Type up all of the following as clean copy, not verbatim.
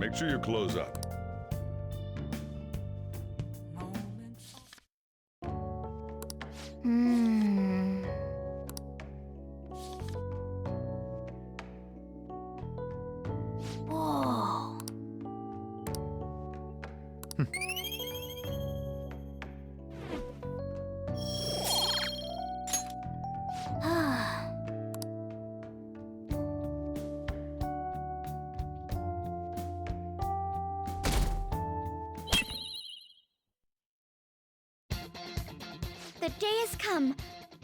Make sure you close up. Whoa. The day has come.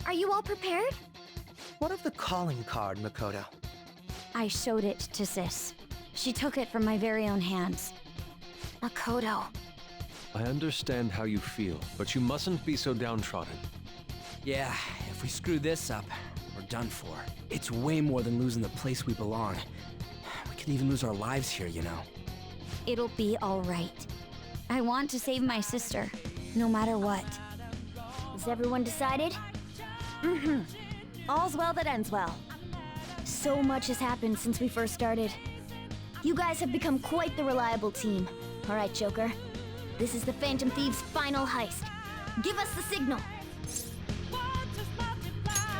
Are you all prepared? What of the calling card, Makoto? I showed it to Sis. She took it from my very own hands. Makoto. I understand how you feel, but you mustn't be so downtrodden. Yeah, if we screw this up, we're done for. It's way more than losing the place we belong. We could even lose our lives here, you know. It'll be all right. I want to save my sister, no matter what. Is everyone decided? All's well that ends well. So much has happened since we first started. You guys have become quite the reliable team. All right, Joker. This is the Phantom Thieves' final heist. Give us the signal.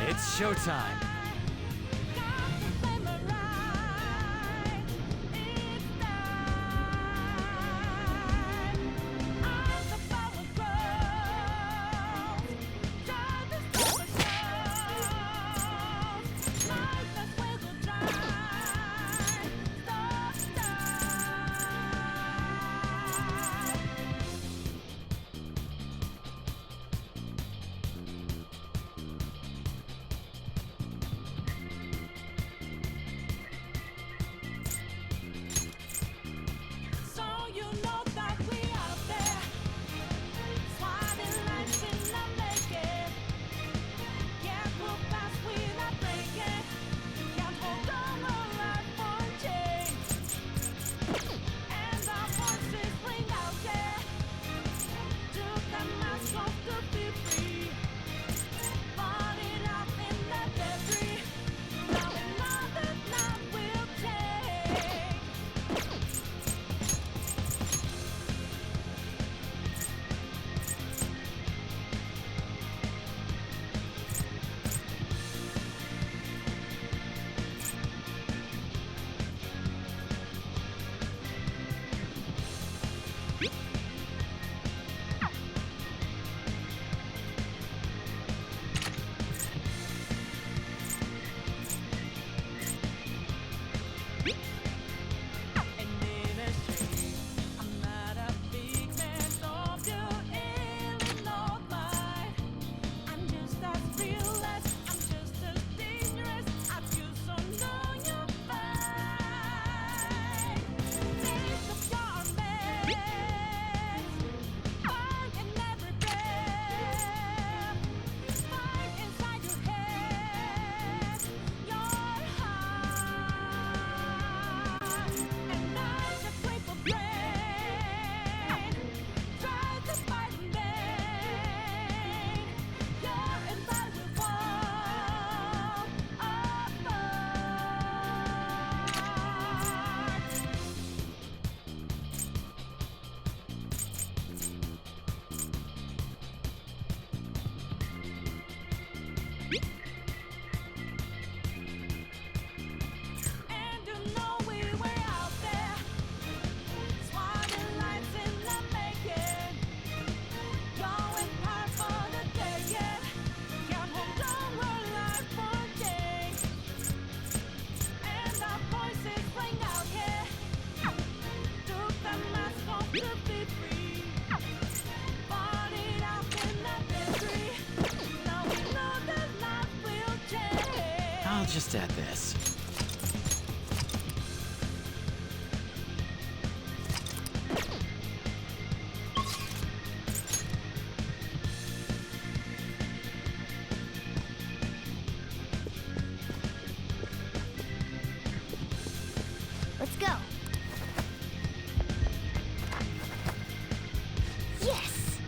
It's showtime. I'll just add this. Let's go. Yes!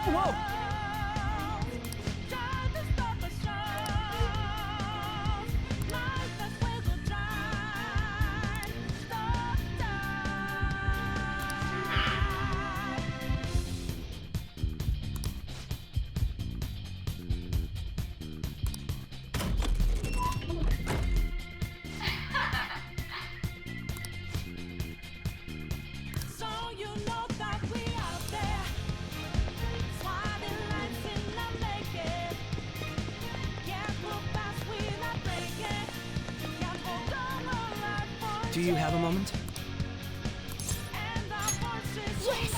Whoa! Do you have a moment? Yes!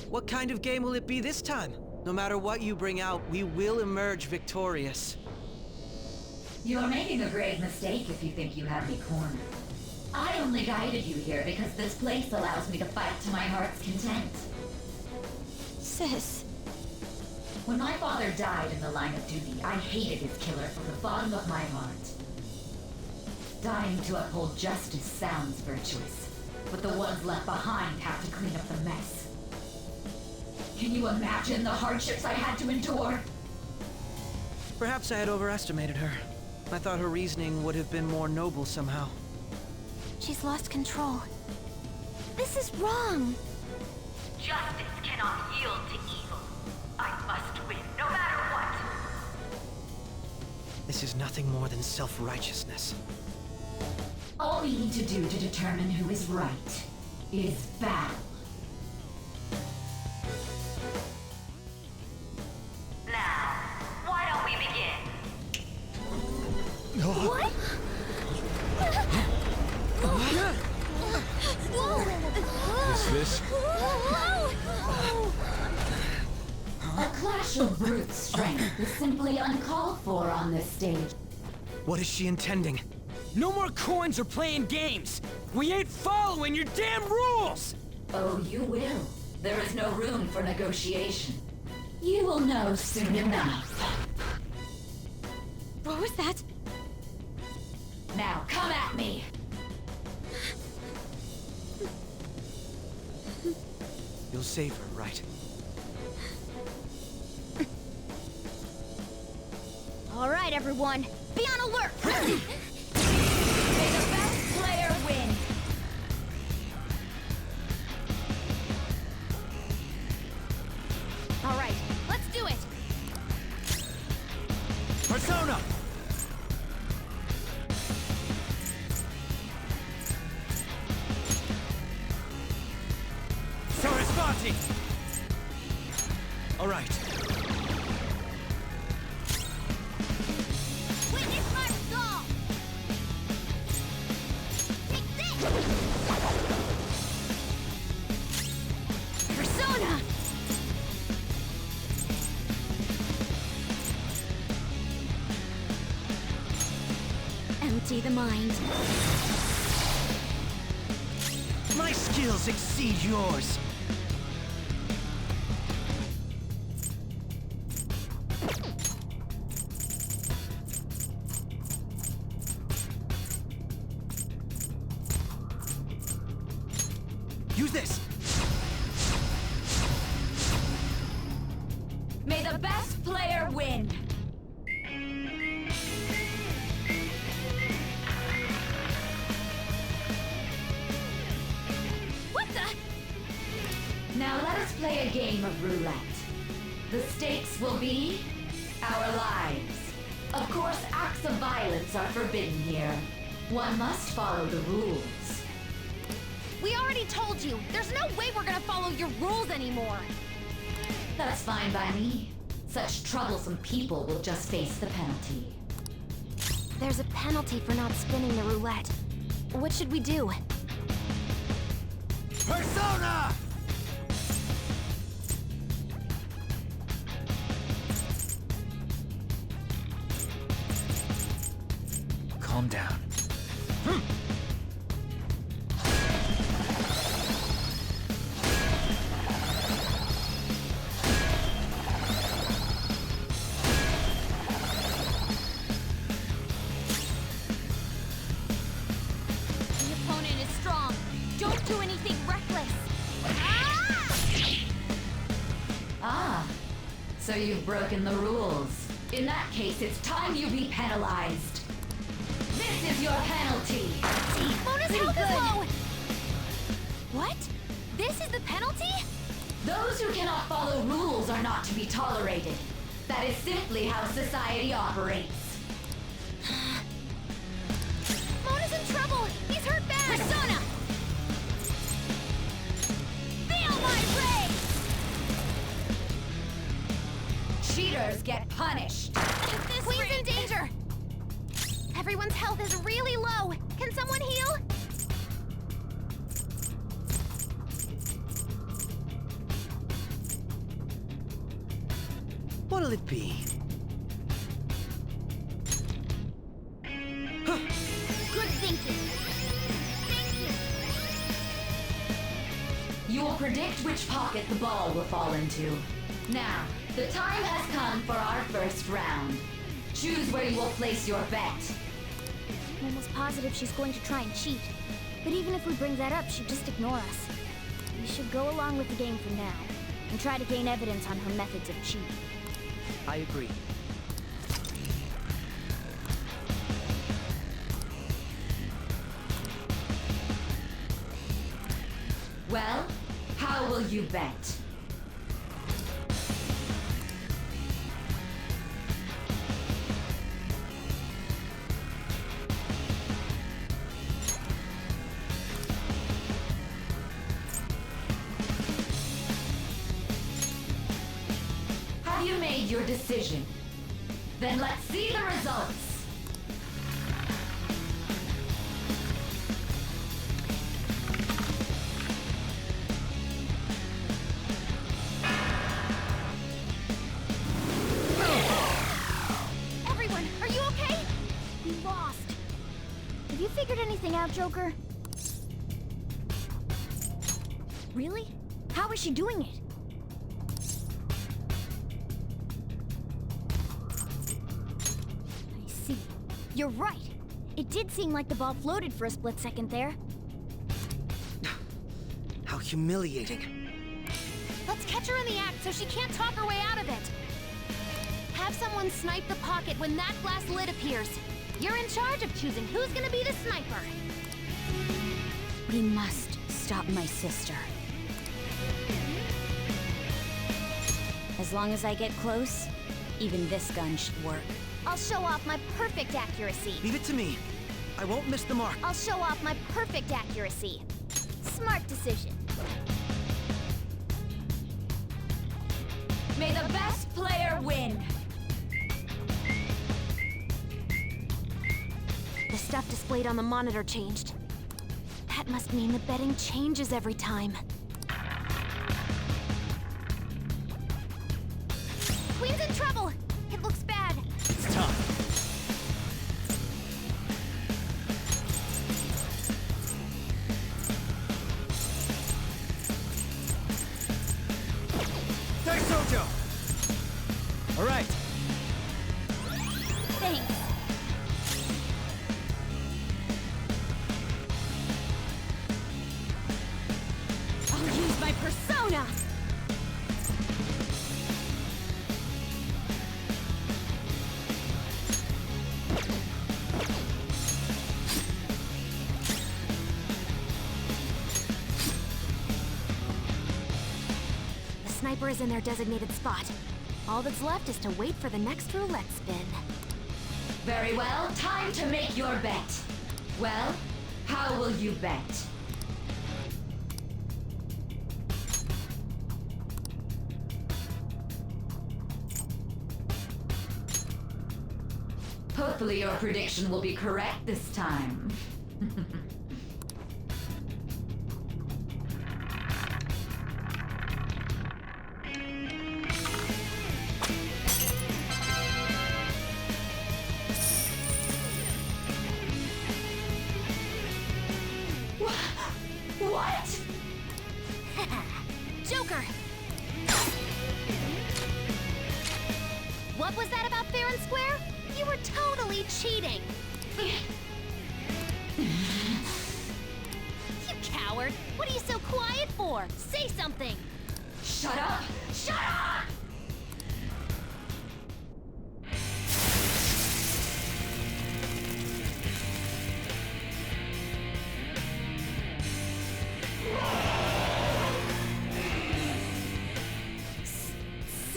What kind of game will it be this time? No matter what you bring out, we will emerge victorious. You are making a grave mistake if you think you have me cornered. I only guided you here because this place allows me to fight to my heart's content. Sis. When my father died in the line of duty, I hated his killer from the bottom of my heart. Dying to uphold justice sounds virtuous, but the ones left behind have to clean up the mess. Can you imagine the hardships I had to endure? Perhaps I had overestimated her. I thought her reasoning would have been more noble somehow. She's lost control. This is wrong. Justice cannot yield to evil. I must win, no matter what. This is nothing more than self-righteousness. All we need to do to determine who is right is battle. Now, why don't we begin? What? Is this? A clash of brute strength is simply uncalled for on this stage. What is she intending? No more coins or playing games! We ain't following your damn rules! Oh, you will. There is no room for negotiation. You will know soon enough. What was that? Now, come at me! You'll save her, right? All right, everyone. Be on alert! May the best player win! All right, let's do it! Persona! Sarasvati! All right. Witness my resolve! Take this! Persona! Empty the mind. My skills exceed yours. Use this! May the best player win! What the? Now let us play a game of roulette. The stakes will be our lives. Of course, acts of violence are forbidden here. One must follow the rules. We already told you, there's no way we're gonna follow your rules anymore. That's fine by me. Such troublesome people will just face the penalty. There's a penalty for not spinning the roulette. What should we do? Persona! Calm down. So you've broken the rules. In that case, it's time you be penalized. This is your penalty. Mona's health is low! What? This is the penalty? Those who cannot follow rules are not to be tolerated. That is simply how society operates. Mona's in trouble! He's hurt bad! Persona! Feel my rage! Cheaters get punished. Queen's in danger! Everyone's health is really low! Can someone heal? What'll it be? Good thinking! Thank you! You will predict which pocket the ball will fall into. Now, the time has come for our first round. Choose where you will place your bet. I'm almost positive she's going to try and cheat. But even if we bring that up, she'd just ignore us. We should go along with the game for now, and try to gain evidence on her methods of cheating. I agree. Well, how will you bet? Have you made your decision? Then let's see the results. Everyone, are you okay? We lost. Have you figured anything out, Joker? Really? How is she doing it? I see. You're right. It did seem like the ball floated for a split second there. How humiliating. Let's catch her in the act so she can't talk her way out of it. Have someone snipe the pocket when that glass lid appears. You're in charge of choosing who's gonna be the sniper. We must stop my sister. As long as I get close, even this gun should work. I'll show off my perfect accuracy. Leave it to me. I won't miss the mark. I'll show off my perfect accuracy. Smart decision. May the best player win. The stuff displayed on the monitor changed. That must mean the betting changes every time. Queen's in trouble! It looks bad. It's tough. Sojo! All right. Thanks. I'll use my persona! The sniper is in their designated spot. All that's left is to wait for the next roulette spin. Very well, time to make your bet. Well, how will you bet? Hopefully your prediction will be correct this time. What? Joker! What was that about fair and square? You were totally cheating! You coward! What are you so quiet for? Say something! Shut up! Shut up!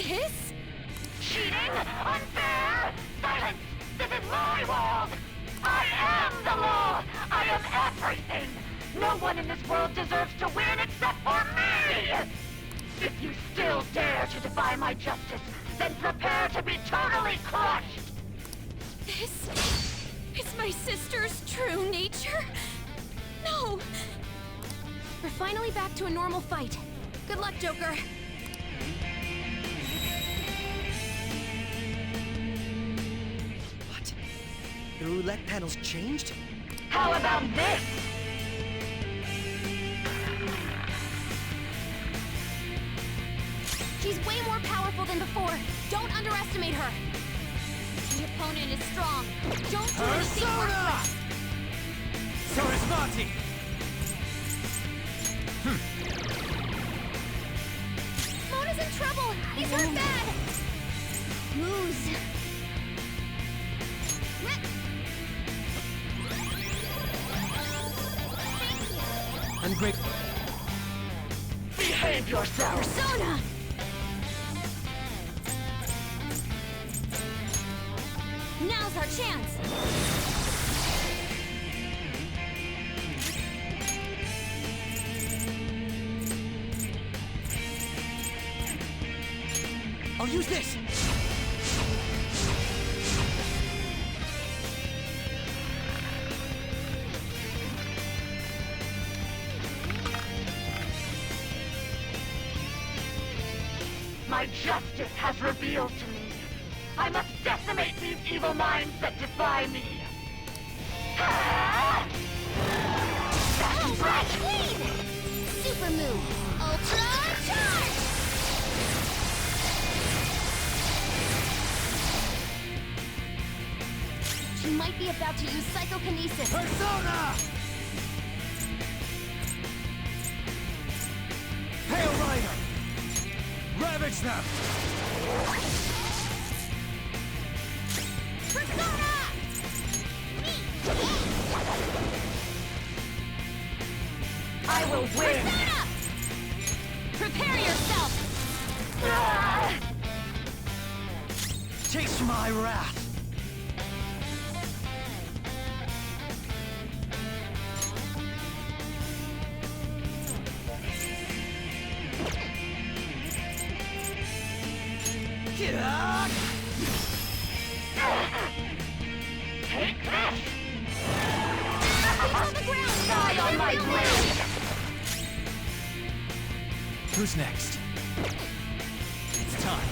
This? Cheating? Unfair? Silence! This is my world! I am the law! I am everything! No one in this world deserves to win except for me! If you still dare to defy my justice, then prepare to be totally crushed! This is my sister's true nature? No! We're finally back to a normal fight. Good luck, Joker. What? The roulette panel's changed? How about this? She's way more powerful than before. Don't underestimate her. The opponent is strong. Don't do anything reckless. Sarasvati! Mona's in trouble. He's hurt bad. Moose. I'm grateful. Behave yourself! Persona! Now's our chance. I'll use this! My justice has revealed to me. I must decimate these evil minds that defy me. Ah! That's right! Clean! Super move. Ultra charge! She might be about to use psychokinesis. Persona! Hail Rider! Ravage them! Persona! I will win! Persona! Prepare yourself! Ah! Taste my wrath! Take this! He's on the ground! Die on my blade! Who's next? It's time.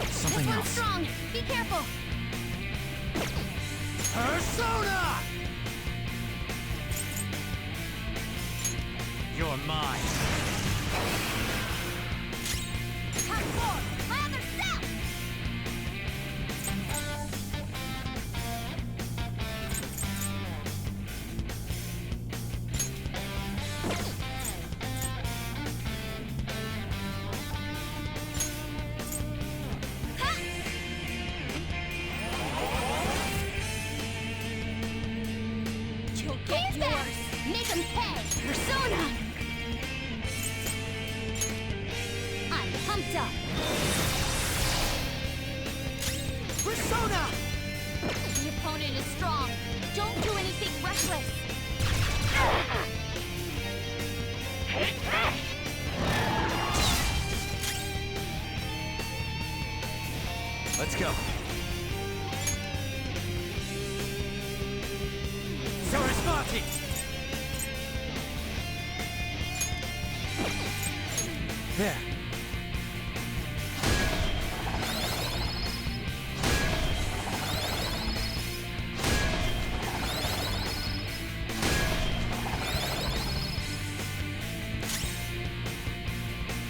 This Something one's else. strong! Be careful! Persona! You're mine. Come forward! My other self! You'll get yours! Make him pay! Persona! I'm pumped up! Persona! The opponent is strong. Don't do anything reckless. Take this! Let's go. Sarasvati! There.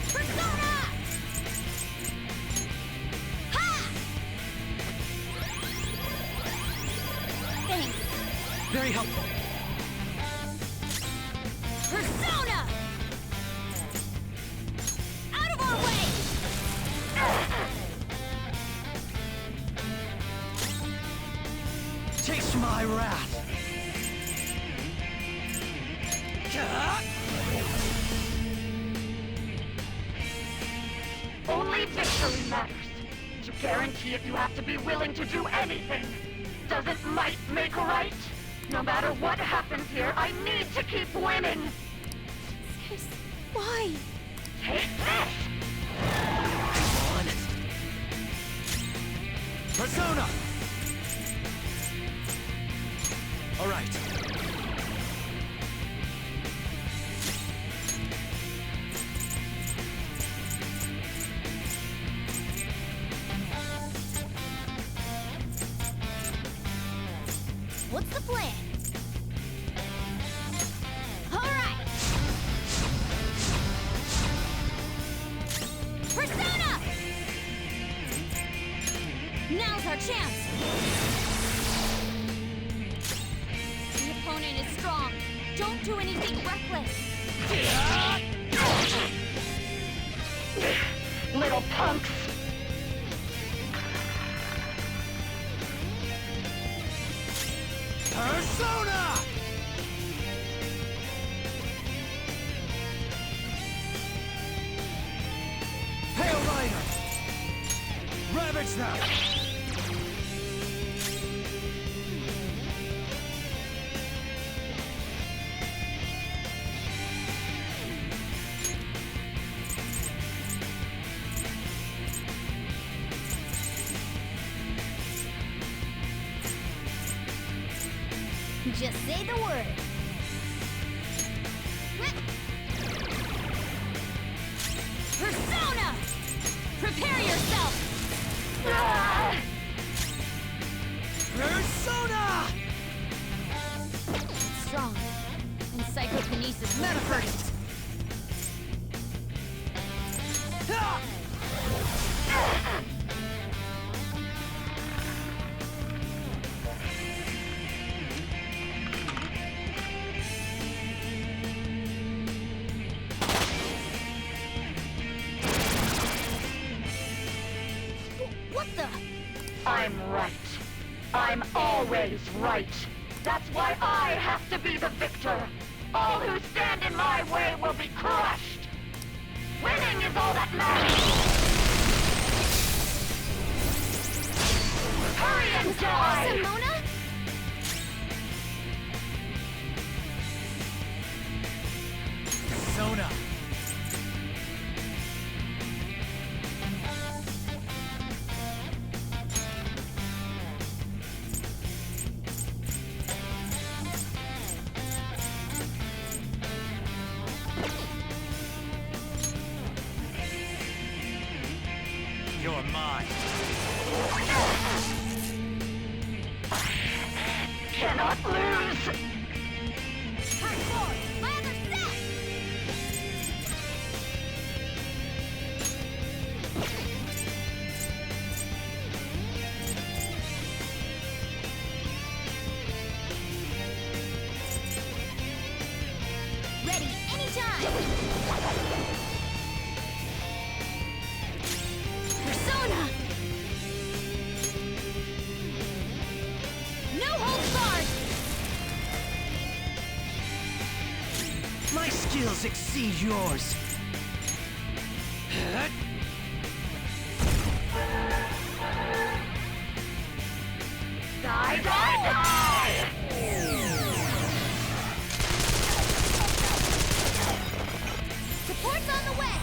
Persona! Ha! Thanks. Very helpful. Persona! Out of our way! Taste my wrath! Only victory matters. To guarantee it, you have to be willing to do anything. Doesn't might make right? No matter what happens here, I need to keep winning. Sis, why? Take this! On. Persona! All right. What's the plan? All right! Persona! Now's our chance! The opponent is strong. Don't do anything reckless. Little punks! Persona! Hail Rider! Ravage them! Just say the word. Persona! Prepare yourself! Persona! Strong. And psychokinesis never hurts. What the? I'm right. I'm always right. That's why I have to be the victor. All who stand in my way will be crushed. Winning is all that matters. Hurry and die! Simona? Persona! You're mine. Cannot lose! Hard forward! My other set! Ready anytime! Persona! No holds barred! My skills exceed yours. Die, die, die! Support's on the way!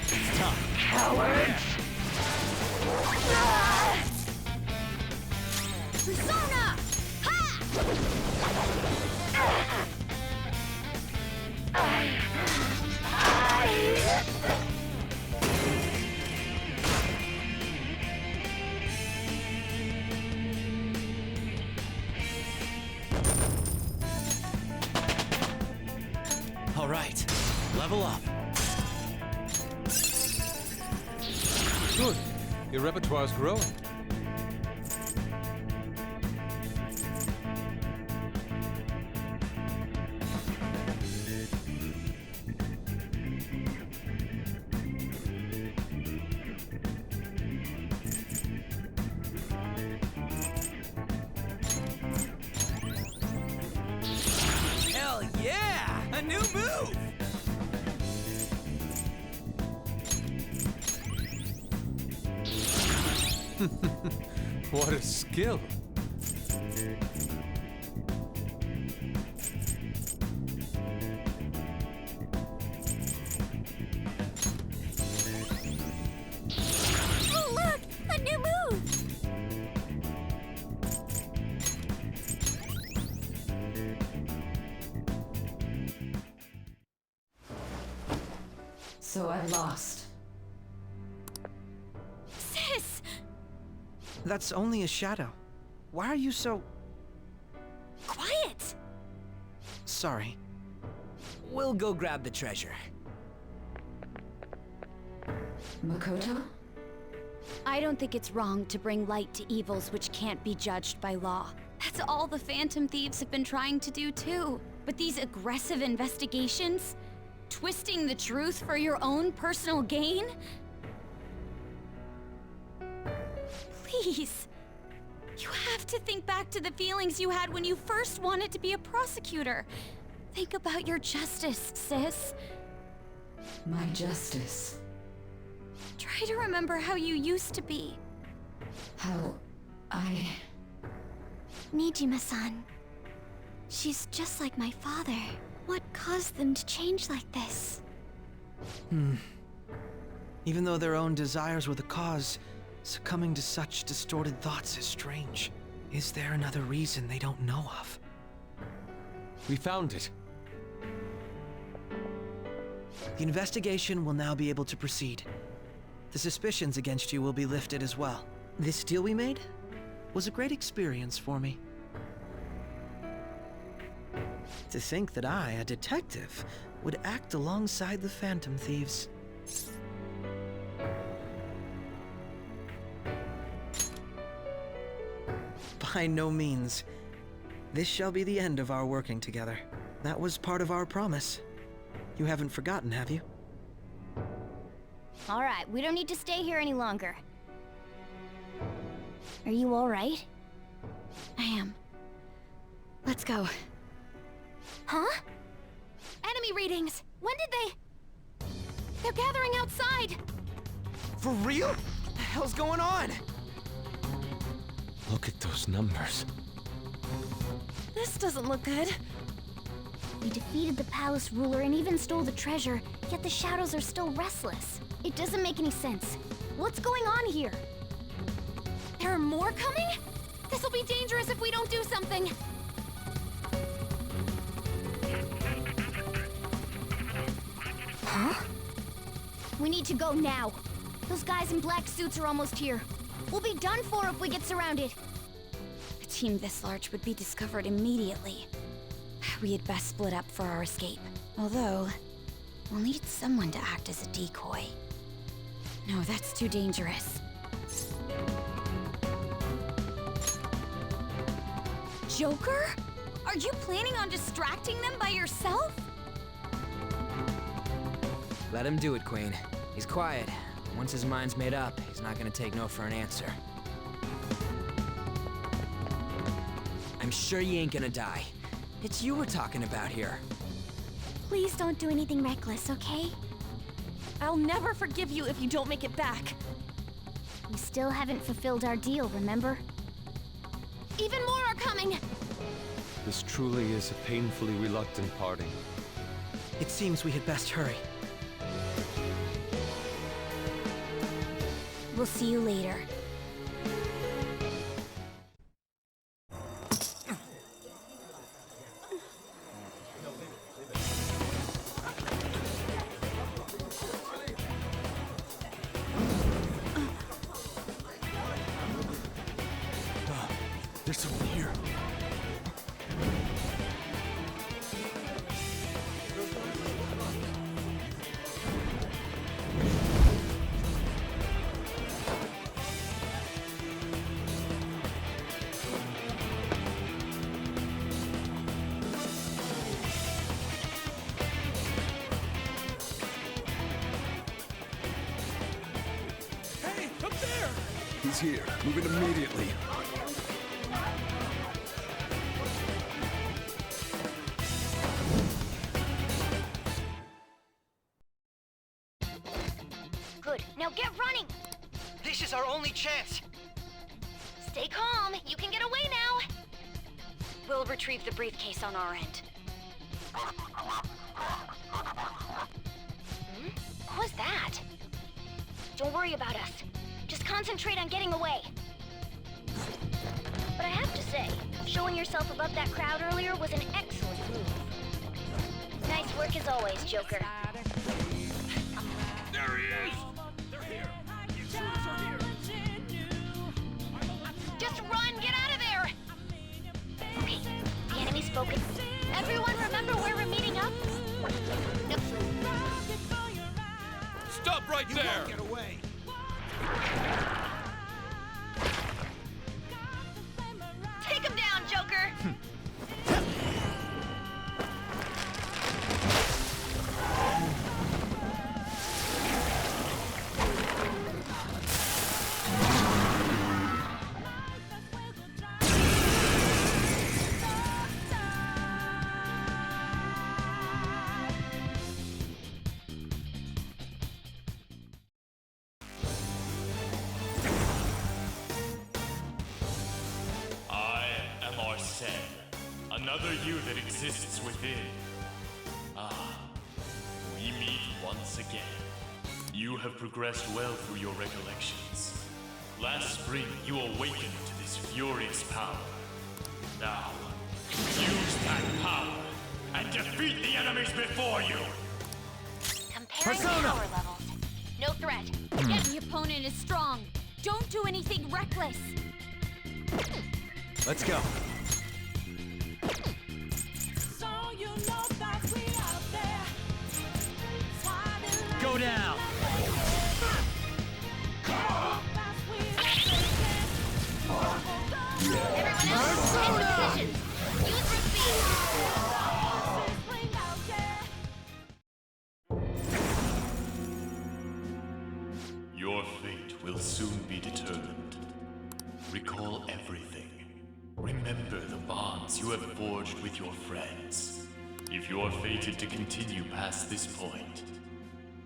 It's tough. Cowards! Ah! Persona! Ha! All right, level up. Good. Your repertoire's growing. Hell yeah! A new move! What a skill. Oh, look! A new move! So I lost. Sis! That's only a shadow. Why are you so... Quiet! sorry? We'll go grab the treasure. Makoto? I don't think it's wrong to bring light to evils which can't be judged by law. That's all the Phantom Thieves have been trying to do too. But these aggressive investigations? Twisting the truth for your own personal gain? Please. You have to think back to the feelings you had when you first wanted to be a prosecutor. Think about your justice, sis. My justice. Try to remember how you used to be. How I... Nijima-san. She's just like my father. What caused them to change like this? Even though their own desires were the cause, succumbing to such distorted thoughts is strange. Is there another reason they don't know of? We found it. The investigation will now be able to proceed. The suspicions against you will be lifted as well. This deal we made was a great experience for me. To think that I, a detective, would act alongside the Phantom Thieves. By no means. This shall be the end of our working together. That was part of our promise. You haven't forgotten, have you? All right, we don't need to stay here any longer. Are you all right? I am. Let's go. Huh? Enemy readings! When did they... They're gathering outside! For real? What the hell's going on? Look at those numbers. This doesn't look good. We defeated the palace ruler and even stole the treasure, yet the shadows are still restless. It doesn't make any sense. What's going on here? There are more coming? This'll be dangerous if we don't do something. Huh? We need to go now. Those guys in black suits are almost here. We'll be done for if we get surrounded. A team this large would be discovered immediately. We had best split up for our escape. Although, we'll need someone to act as a decoy. No, that's too dangerous. Joker? Are you planning on distracting them by yourself? Let him do it, Queen. He's quiet. Once his mind's made up, he's not gonna take no for an answer. I'm sure you ain't gonna die. It's you we're talking about here. Please don't do anything reckless, okay? I'll never forgive you if you don't make it back. We still haven't fulfilled our deal, remember? Even more are coming! This truly is a painfully reluctant parting. It seems we had best hurry. We'll see you later. There's someone here. Hey, up there! He's here. Moving immediately. Good. Now get running! This is our only chance. Stay calm. You can get away now. We'll retrieve the briefcase on our end. What was that? Don't worry about us. Just concentrate on getting away. But I have to say, showing yourself above that crowd earlier was an excellent move. Nice work as always, Joker. There he is! They're here! The intruders are here! Just run! Get out of there! Okay, the enemy's spoken. Everyone remember where we're meeting up? No. Stop right there! Get away! Take him down, Joker! Another you that exists within. Ah, we meet once again. You have progressed well through your recollections. Last spring, you awakened to this furious power. Now, use that power and defeat the enemies before you! Comparing power levels. No threat. Yet the opponent is strong. Don't do anything reckless. Let's go. Go down! Everyone else, in positions. Use speed. Your fate will soon be determined. Recall everything. Remember the bonds you have forged with your friends. If you're fated to continue past this point,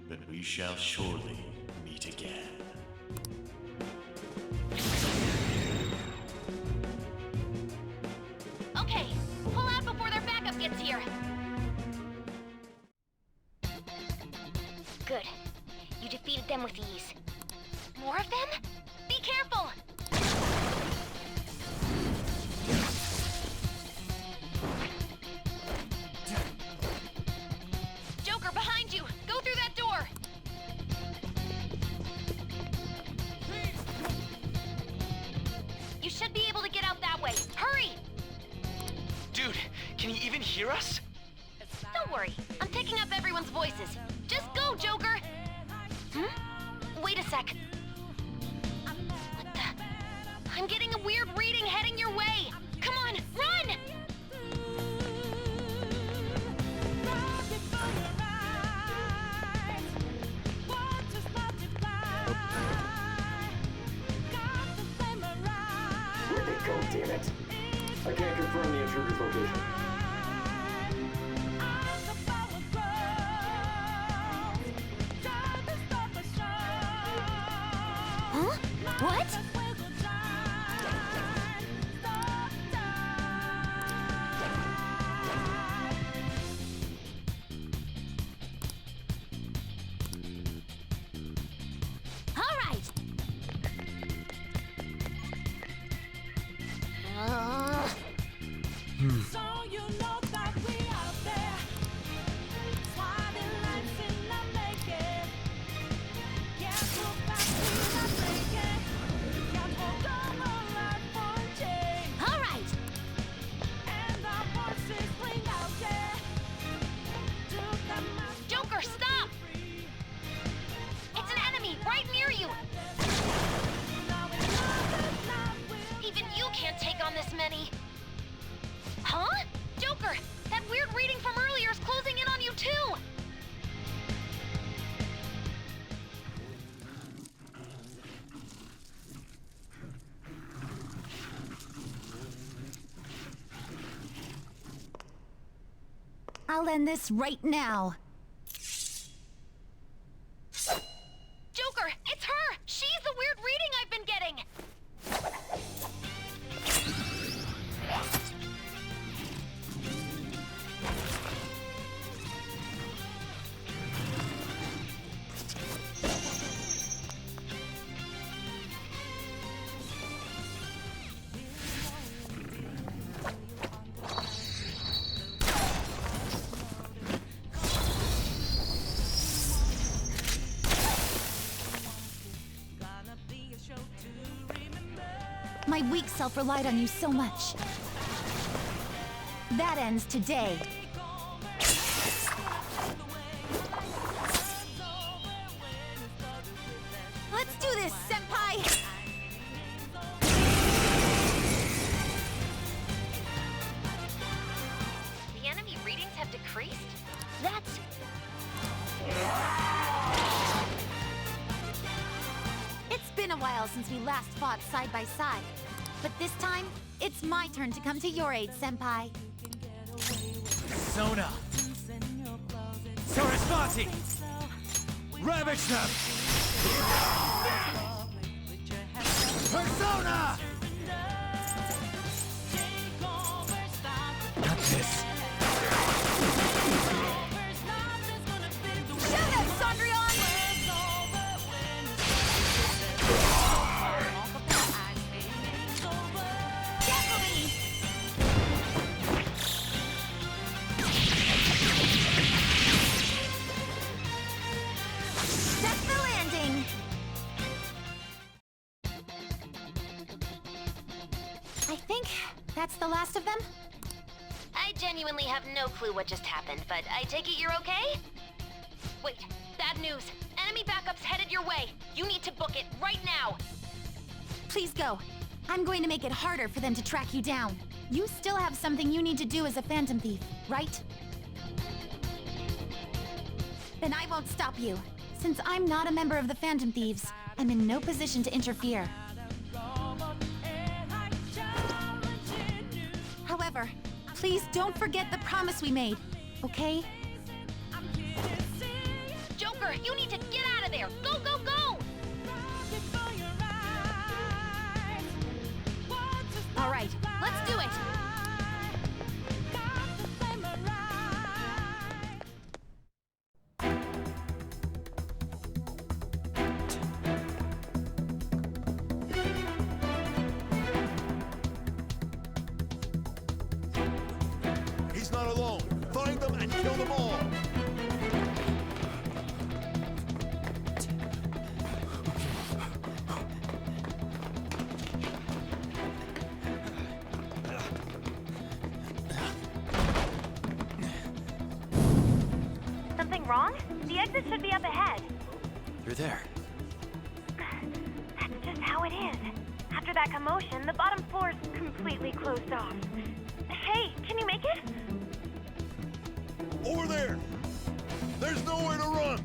then we shall surely meet again. Okay, pull out before their backup gets here. Good. You defeated them with ease. More of them? Be careful! Joker, behind you! Go through that door! You should be able to get out that way. Hurry! Dude, can he even hear us? Don't worry. I'm picking up everyone's voices. Just go, Joker! Wait a sec. What the? I'm getting a weird reading heading your way! Come on, run! Where'd they go, damn it? I can't confirm the intruder's location. Huh? What? All right. So you know that we out there, swatting lights in the making. Can't look back, we not thinking. Can't hold on our life for change. All right. And our voices ring out there to the mass. Joker, stop! It's an enemy right near you. Now it's not Even you can't take on this many. Huh? Joker, that weird reading from earlier is closing in on you too. I'll end this right now. Joker, it's her! She's the weird reading I've been getting! my weak self relied on you so much. That ends today. Let's do this, Senpai! The enemy readings have decreased? That's... It's been a while since we last fought side by side. But this time, it's my turn to come to your aid, Senpai. Sona! Sarasvati! Ravage them! Persona! Not this. Shoot him, Sondrion! Definitely! That's the landing! I think that's the last of them. I genuinely have no clue what just happened, but I take it you're okay? Wait, bad news. Enemy backup's headed your way. You need to book it right now. Please go. I'm going to make it harder for them to track you down. You still have something you need to do as a Phantom Thief, right? Then I won't stop you. Since I'm not a member of the Phantom Thieves, I'm in no position to interfere. However, please don't forget the promise we made, okay? Joker, you need to get out of there. Go, go, go! All right, let's do it! He's not alone. Find them and kill them all. Something wrong? The exit should be up ahead. You're there. That's just how it is. After that commotion, the bottom floor's completely closed off. Hey, can you make it? Over there. There's nowhere to run.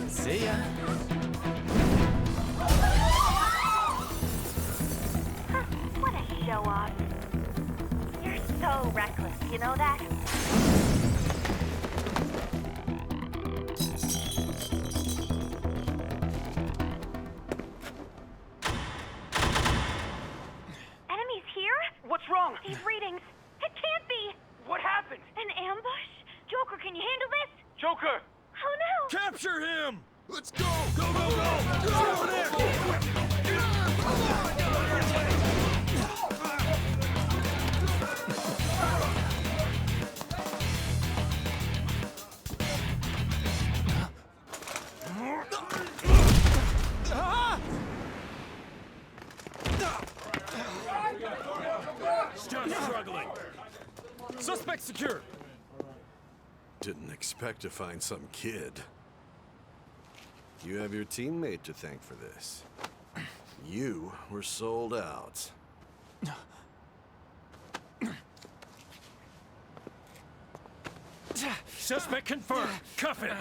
See ya. What a show-off. You're so reckless, you know that? Enemies here? What's wrong? These readings. It can't be! What happened? An ambush? Joker, can you handle this? Joker! Oh no! Capture him. Let's go. Go, go, go. Get over there. Still struggling. Suspect secure. Didn't expect to find some kid. You have your teammate to thank for this. You were sold out. Suspect confirmed. Cuff it.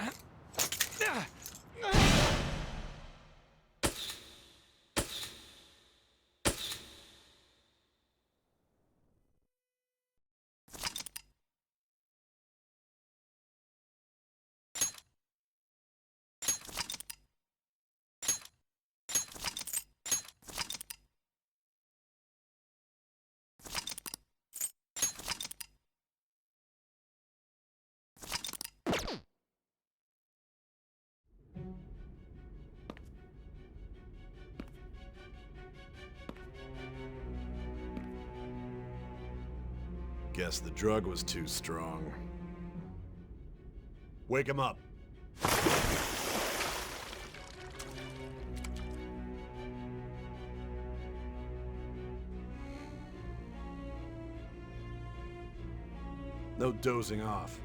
Guess the drug was too strong. Wake him up. No dozing off.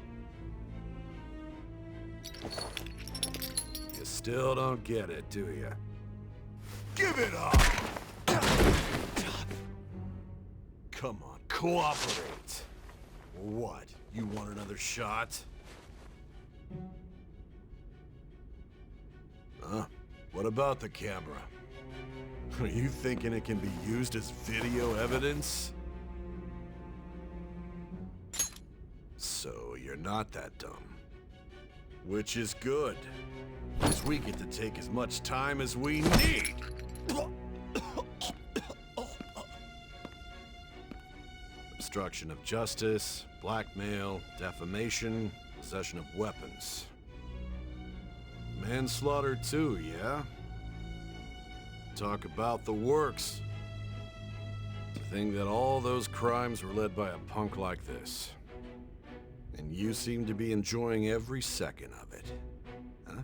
You still don't get it, do you? Give it up! Come on, cooperate. What? You want another shot? Huh? What about the camera? Are you thinking it can be used as video evidence? So you're not that dumb. Which is good. Because we get to take as much time as we need. Obstruction of justice, blackmail, defamation, possession of weapons. Manslaughter too, yeah? Talk about the works. To think that all those crimes were led by a punk like this. And you seem to be enjoying every second of it. Huh?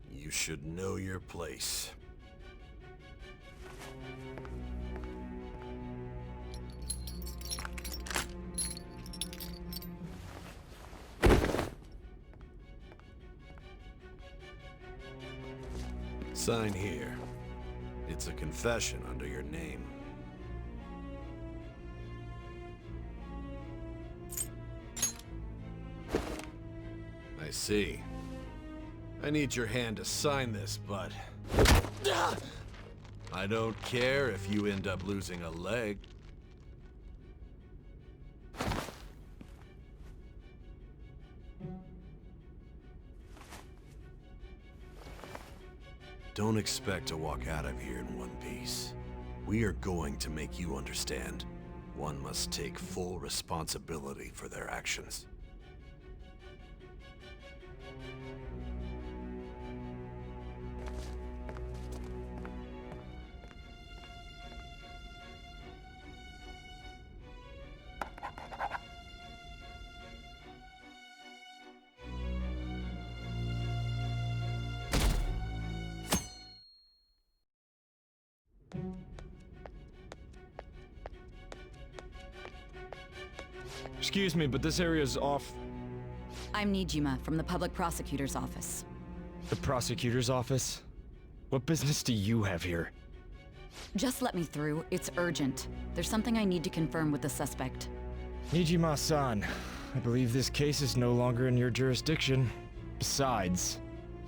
You should know your place. Sign here. It's a confession under your name. I see. I need your hand to sign this, but I don't care if you end up losing a leg. Don't expect to walk out of here in one piece. We are going to make you understand. One must take full responsibility for their actions. Excuse me, but this area's off. I'm Nijima from the Public Prosecutor's Office. The prosecutor's office? What business do you have here? Just let me through. It's urgent. There's something I need to confirm with the suspect. Nijima-san, I believe this case is no longer in your jurisdiction. Besides...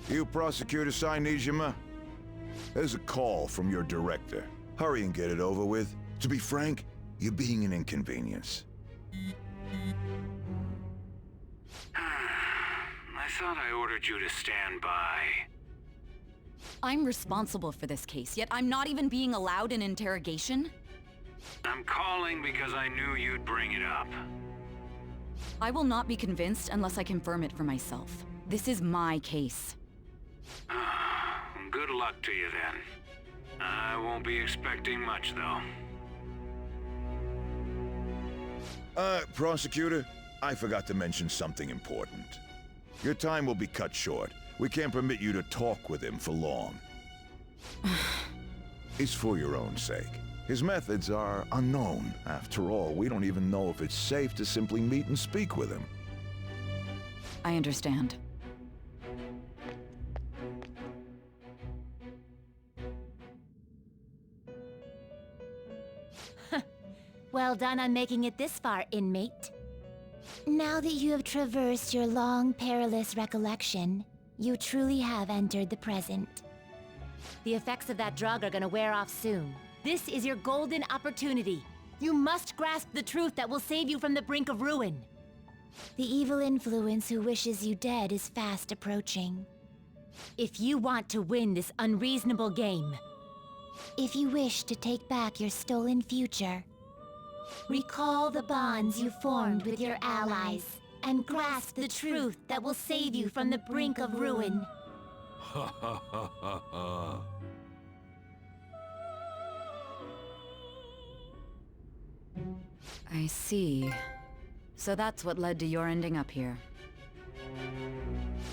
You prosecutor sign Nijima? There's a call from your director. Hurry and get it over with. To be frank, you're being an inconvenience. I thought I ordered you to stand by. I'm responsible for this case, yet I'm not even being allowed an interrogation? I'm calling because I knew you'd bring it up. I will not be convinced unless I confirm it for myself. This is my case. Good luck to you then. I won't be expecting much, though. Prosecutor, I forgot to mention something important. Your time will be cut short. We can't permit you to talk with him for long. It's for your own sake. His methods are unknown. After all, we don't even know if it's safe to simply meet and speak with him. I understand. Well done on making it this far, inmate. Now that you have traversed your long, perilous recollection, you truly have entered the present. The effects of that drug are gonna wear off soon. This is your golden opportunity. You must grasp the truth that will save you from the brink of ruin. The evil influence who wishes you dead is fast approaching. If you want to win this unreasonable game, if you wish to take back your stolen future, recall the bonds you formed with your allies, and grasp the truth that will save you from the brink of ruin. Ha ha ha ha ha. I see. So that's what led to your ending up here.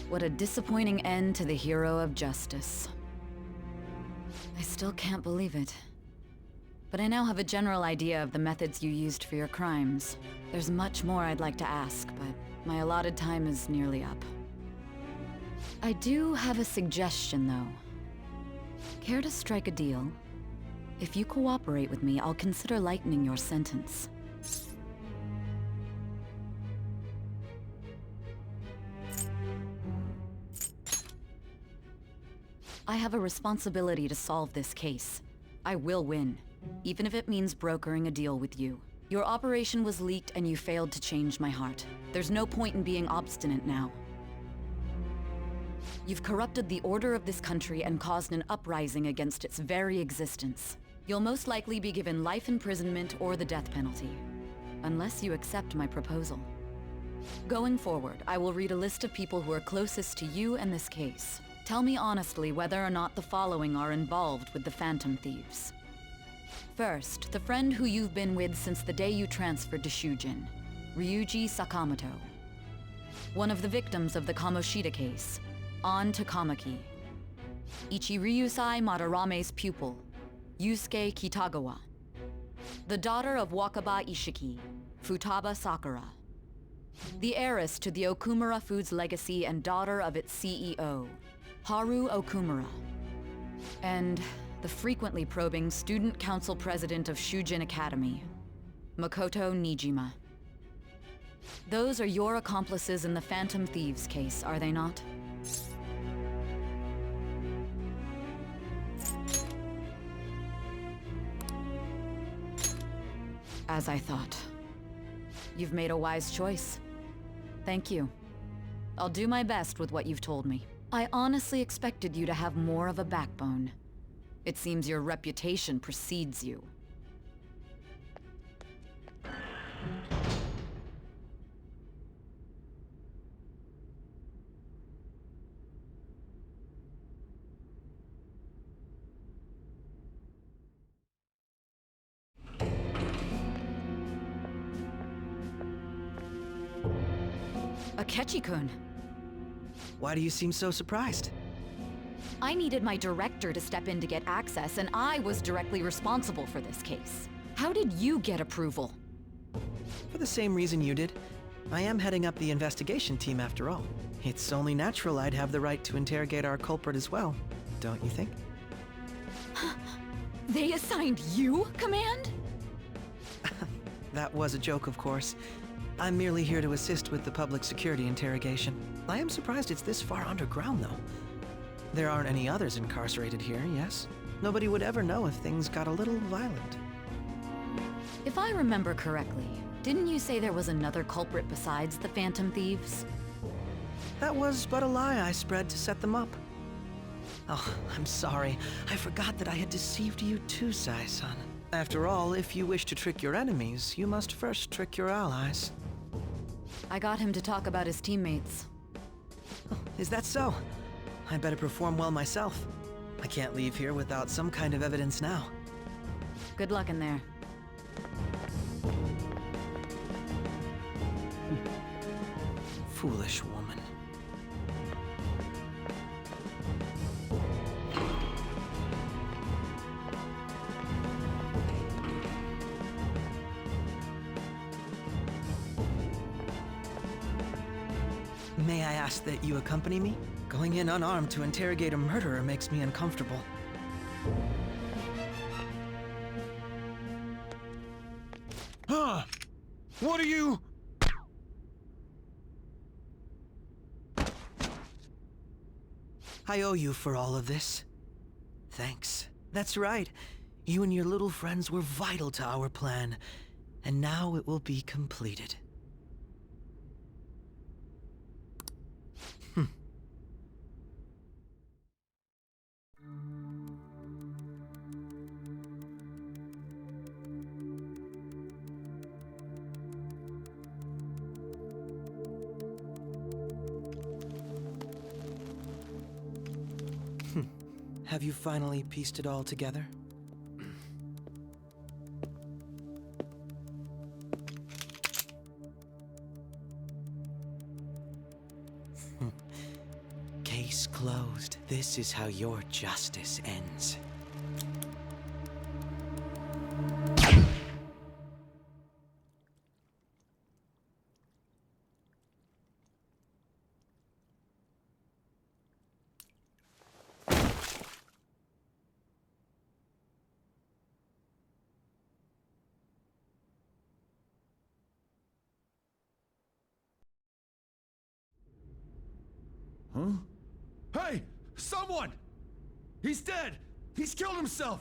What a disappointing end to the hero of justice. I still can't believe it. But I now have a general idea of the methods you used for your crimes. There's much more I'd like to ask, but my allotted time is nearly up. I do have a suggestion, though. Care to strike a deal? If you cooperate with me, I'll consider lightening your sentence. I have a responsibility to solve this case. I will win, even if it means brokering a deal with you. Your operation was leaked and you failed to change my heart. There's no point in being obstinate now. You've corrupted the order of this country and caused an uprising against its very existence. You'll most likely be given life imprisonment or the death penalty, unless you accept my proposal. Going forward, I will read a list of people who are closest to you and this case. Tell me honestly whether or not the following are involved with the Phantom Thieves. First, the friend who you've been with since the day you transferred to Shujin, Ryuji Sakamoto. One of the victims of the Kamoshida case, An Takamaki. Ichiryusai Madarame's pupil, Yusuke Kitagawa. The daughter of Wakaba Ishiki, Futaba Sakura. The heiress to the Okumura Foods legacy and daughter of its CEO, Haru Okumura. And the frequently probing student council president of Shujin Academy, Makoto Nijima. Those are your accomplices in the Phantom Thieves case, are they not? As I thought. You've made a wise choice. Thank you. I'll do my best with what you've told me. I honestly expected you to have more of a backbone. It seems your reputation precedes you. Akechi-kun! Why do you seem so surprised? I needed my director to step in to get access, and I was directly responsible for this case. How did you get approval? For the same reason you did. I am heading up the investigation team after all. It's only natural I'd have the right to interrogate our culprit as well, don't you think? They assigned you command? That was a joke, of course. I'm merely here to assist with the public security interrogation. I am surprised it's this far underground, though. There aren't any others incarcerated here, yes? Nobody would ever know if things got a little violent. If I remember correctly, didn't you say there was another culprit besides the Phantom Thieves? That was but a lie I spread to set them up. Oh, I'm sorry. I forgot that I had deceived you too, Sai-san. After all, if you wish to trick your enemies, you must first trick your allies. I got him to talk about his teammates. Oh, is that so? I better perform well myself. I can't leave here without some kind of evidence now. Good luck in there. Foolish woman. May I ask that you accompany me? Going in unarmed to interrogate a murderer makes me uncomfortable. Huh? What are you? I owe you for all of this. Thanks. That's right. You and your little friends were vital to our plan, and now it will be completed. Have you finally pieced it all together? Case closed. This is how your justice ends. Huh? Hey! Someone! He's dead! He's killed himself!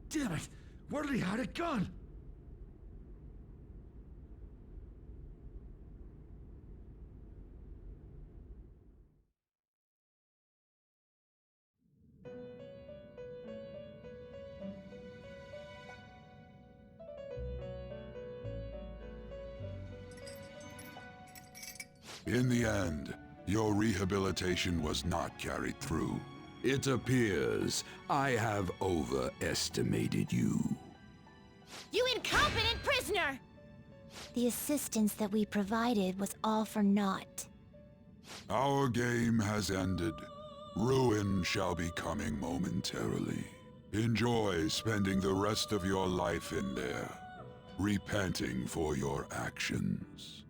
Damn it! Where did he hide a gun? In the end, your rehabilitation was not carried through. It appears I have overestimated you. You incompetent prisoner! The assistance that we provided was all for naught. Our game has ended. Ruin shall be coming momentarily. Enjoy spending the rest of your life in there, repenting for your actions.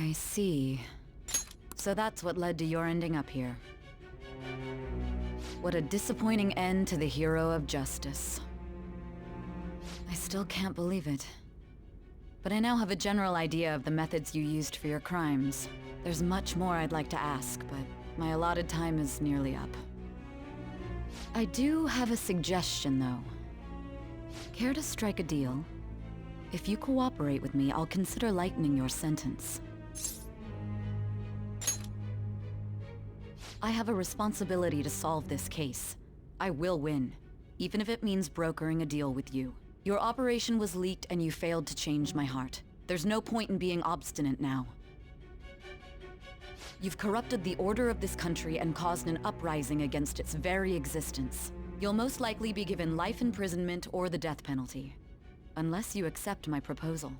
I see. So that's what led to your ending up here. What a disappointing end to the hero of justice. I still can't believe it. But I now have a general idea of the methods you used for your crimes. There's much more I'd like to ask, but my allotted time is nearly up. I do have a suggestion, though. Care to strike a deal? If you cooperate with me, I'll consider lightening your sentence. I have a responsibility to solve this case. I will win, even if it means brokering a deal with you. Your operation was leaked and you failed to change my heart. There's no point in being obstinate now. You've corrupted the order of this country and caused an uprising against its very existence. You'll most likely be given life imprisonment or the death penalty, unless you accept my proposal.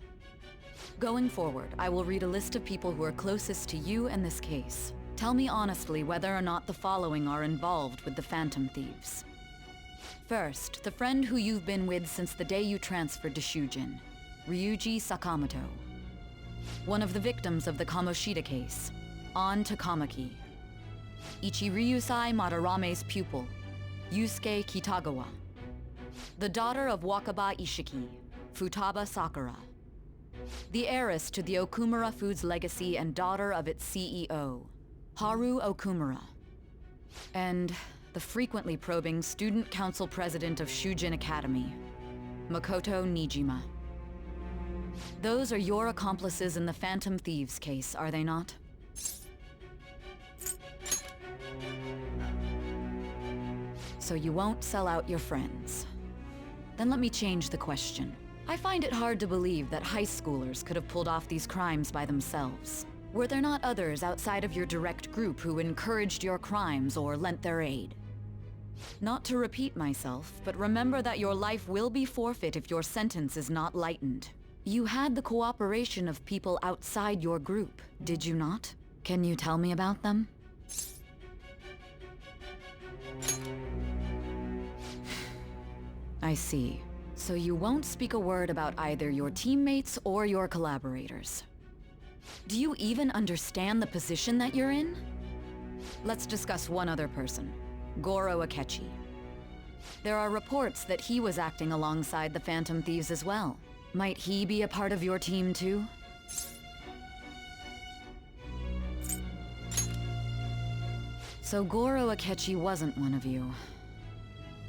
Going forward, I will read a list of people who are closest to you and this case. Tell me honestly whether or not the following are involved with the Phantom Thieves. First, the friend who you've been with since the day you transferred to Shujin, Ryuji Sakamoto. One of the victims of the Kamoshida case, An Takamaki. Ichiryusai Madarame's pupil, Yusuke Kitagawa. The daughter of Wakaba Ishiki, Futaba Sakura. The heiress to the Okumura Foods legacy and daughter of its CEO, Haru Okumura. And the frequently probing student council president of Shujin Academy, Makoto Nijima. Those are your accomplices in the Phantom Thieves case, are they not? So you won't sell out your friends. Then let me change the question. I find it hard to believe that high schoolers could have pulled off these crimes by themselves. Were there not others outside of your direct group who encouraged your crimes or lent their aid? Not to repeat myself, but remember that your life will be forfeit if your sentence is not lightened. You had the cooperation of people outside your group, did you not? Can you tell me about them? I see. So you won't speak a word about either your teammates or your collaborators. Do you even understand the position that you're in? Let's discuss one other person, Goro Akechi. There are reports that he was acting alongside the Phantom Thieves as well. Might he be a part of your team too? So Goro Akechi wasn't one of you.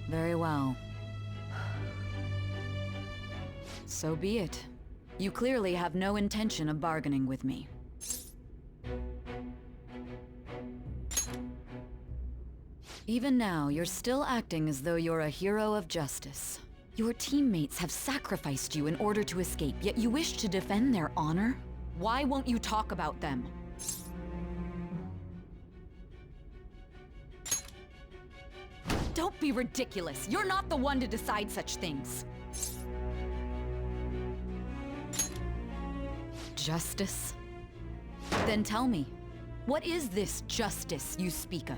Very well. So be it. You clearly have no intention of bargaining with me. Even now, you're still acting as though you're a hero of justice. Your teammates have sacrificed you in order to escape, yet you wish to defend their honor? Why won't you talk about them? Don't be ridiculous. You're not the one to decide such things. Justice? Then tell me, what is this justice you speak of?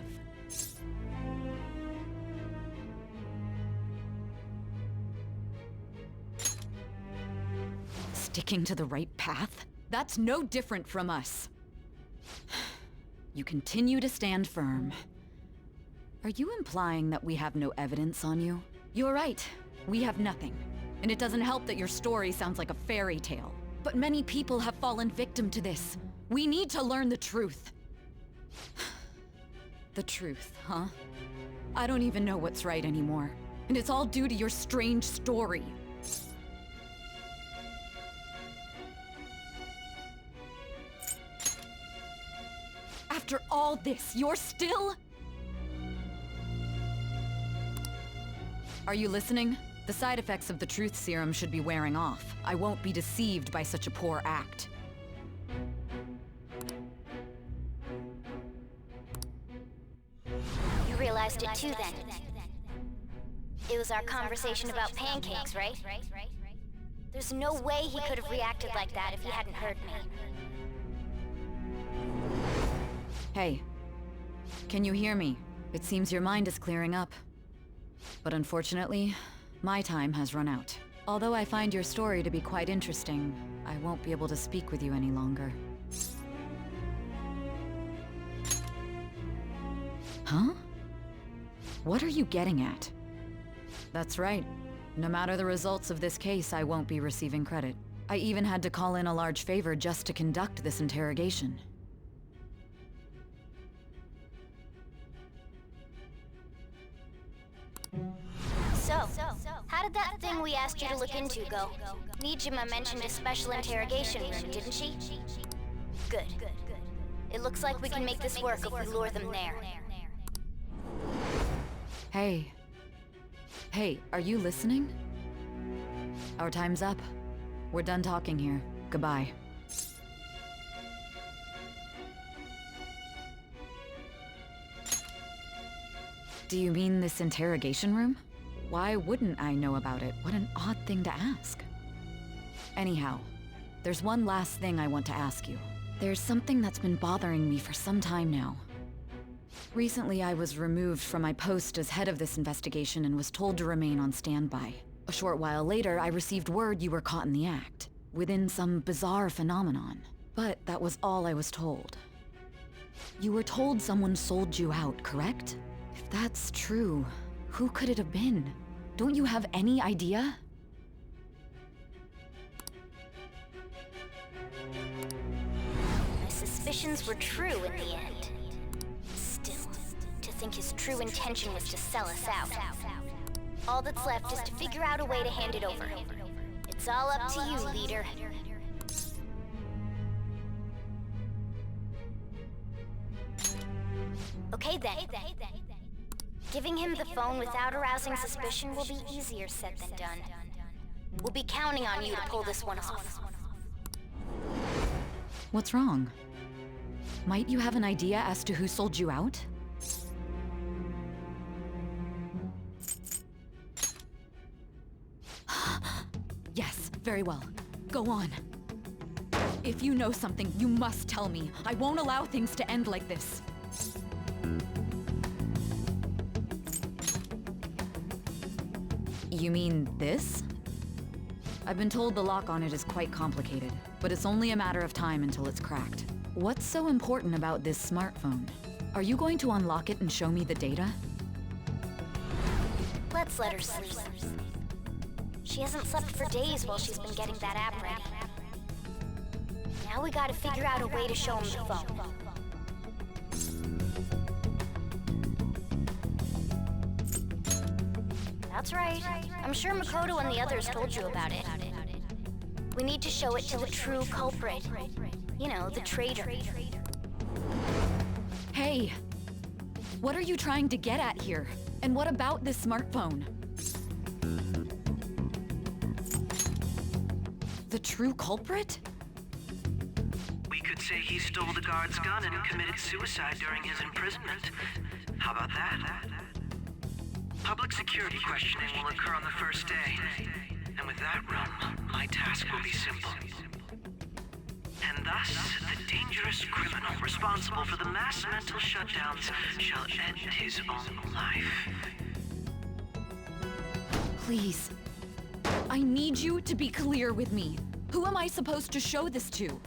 Sticking to the right path? That's no different from us. You continue to stand firm. Are you implying that we have no evidence on you? You're right, we have nothing. And it doesn't help that your story sounds like a fairy tale. But many people have fallen victim to this. We need to learn the truth. The truth, huh? I don't even know what's right anymore. And it's all due to your strange story. After all this, you're still... Are you listening? The side effects of the truth serum should be wearing off. I won't be deceived by such a poor act. You realized it too then. It was our conversation about pancakes, right? There's no way he could have reacted like that if he hadn't heard me. Hey, can you hear me? It seems your mind is clearing up. But unfortunately, my time has run out. Although I find your story to be quite interesting, I won't be able to speak with you any longer. Huh? What are you getting at? That's right. No matter the results of this case, I won't be receiving credit. I even had to call in a large favor just to conduct this interrogation. So, how did that thing we asked you to look into go? Nijima mentioned a special interrogation room, didn't she? Good. It looks like we can make this work if we lure them there. Hey. Hey, are you listening? Our time's up. We're done talking here. Goodbye. Do you mean this interrogation room? Why wouldn't I know about it? What an odd thing to ask. Anyhow, there's one last thing I want to ask you. There's something that's been bothering me for some time now. Recently, I was removed from my post as head of this investigation and was told to remain on standby. A short while later, I received word you were caught in the act, within some bizarre phenomenon. But that was all I was told. You were told someone sold you out, correct? If that's true, who could it have been? Don't you have any idea? My suspicions were true in the end. Still, to think his true intention was to sell us out. All that's left is to figure out a way to hand it over. It's all up to you, leader. Okay then. Giving him the phone without arousing suspicion will be easier said than done. We'll be counting on you to pull this one off. What's wrong? Might you have an idea as to who sold you out? Yes, very well. Go on. If you know something, you must tell me. I won't allow things to end like this. You mean this? I've been told the lock on it is quite complicated, but it's only a matter of time until it's cracked. What's so important about this smartphone? Are you going to unlock it and show me the data? Let's let her sleep. She hasn't slept for days while she's been getting that app ready. Now we gotta figure out a way to show him the phone. That's right. I'm sure Makoto and the others told you about it. We need to show it to the true culprit. You know, the traitor. Hey! What are you trying to get at here? And what about this smartphone? The true culprit? We could say he stole the guard's gun and committed suicide during his imprisonment. How about that? Public security questioning will occur on the first day. And with that room, my task will be simple. And thus, the dangerous criminal responsible for the mass mental shutdowns shall end his own life. Please. I need you to be clear with me. Who am I supposed to show this to?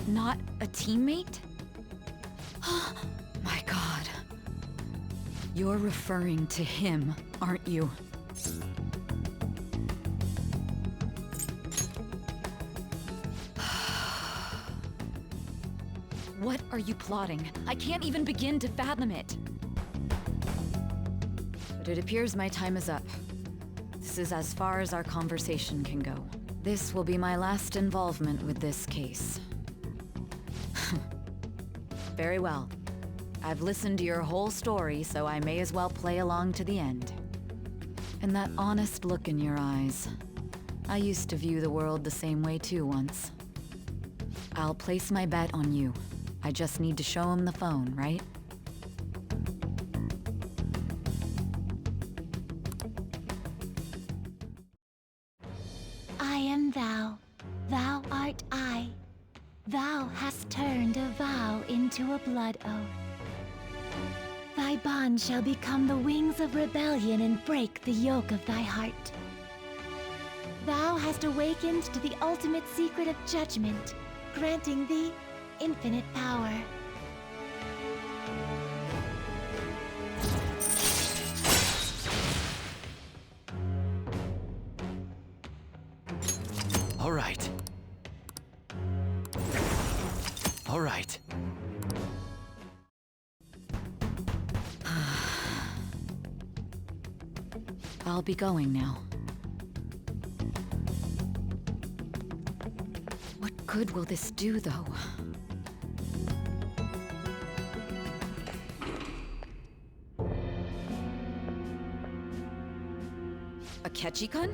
Not a teammate? My God. You're referring to him, aren't you? What are you plotting? I can't even begin to fathom it. But it appears my time is up. This is as far as our conversation can go. This will be my last involvement with this case. Very well. I've listened to your whole story, so I may as well play along to the end. And that honest look in your eyes. I used to view the world the same way too once. I'll place my bet on you. I just need to show him the phone, right? I am thou, thou art I. Thou hast turned a vow into a blood oath. Thy bond shall become the wings of rebellion and break the yoke of thy heart. Thou hast awakened to the ultimate secret of judgment, granting thee infinite power. All right. All right. I'll be going now. What good will this do, though? Akechi-kun?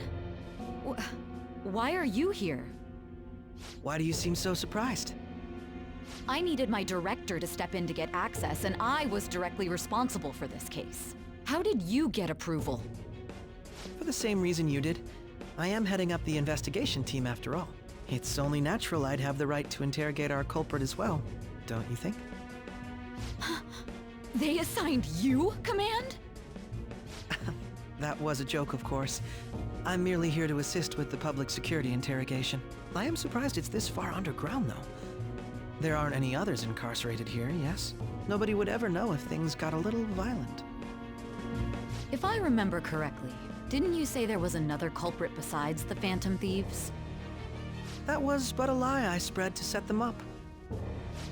Why are you here? Why do you seem so surprised? I needed my director to step in to get access, and I was directly responsible for this case. How did you get approval? For the same reason you did. I am heading up the investigation team after all. It's only natural I'd have the right to interrogate our culprit as well, don't you think? They assigned you command? That was a joke, of course. I'm merely here to assist with the public security interrogation. I am surprised it's this far underground, though. There aren't any others incarcerated here, yes? Nobody would ever know if things got a little violent. If I remember correctly, didn't you say there was another culprit besides the Phantom Thieves? That was but a lie I spread to set them up.